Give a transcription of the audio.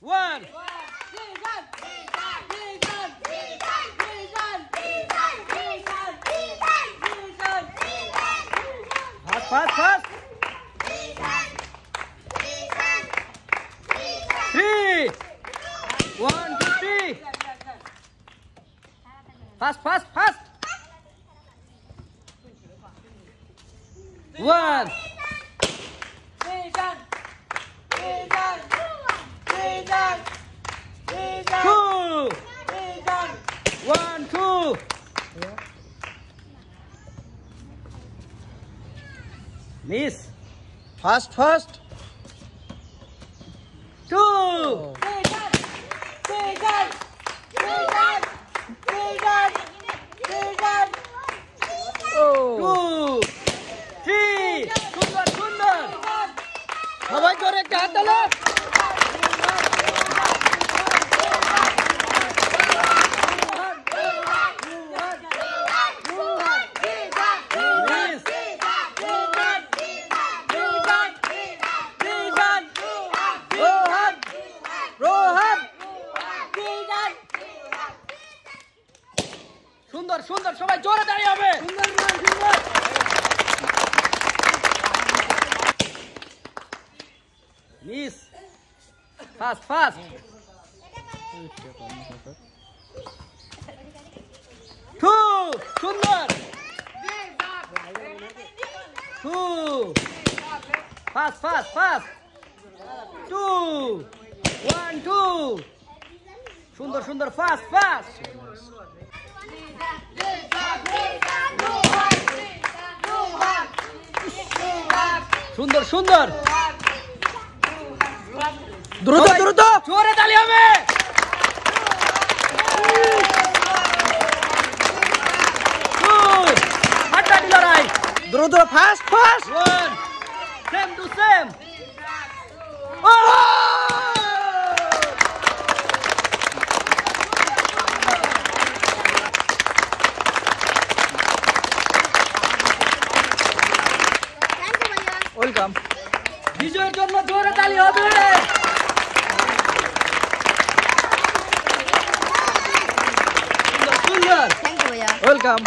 One. Fast. 3. 1, 2, 3. Fast. 1. 2. 1, 2. Miss. Fast. 2. Oh. 2, 3. সুন্দর। সবাই করে একটা হাত তালো। সুন্দর সবাই জোরে দাঁড়িয়ে হবে। সুন্দর। মিস। ফাস্ট। 2. সুন্দর। 2. ফাস্ট। 2. 1, 2. সুন্দর ফাস্ট। সুন্দর। দ্রুত। জোরে তালি হবে। হাড্ডাহাড্ডি লড়াই। দ্রুত fast. 1. Same to same. Welcome. বিজয়ের জন্য জোরে তালি হবে। সুন্দর। ওয়েলকাম।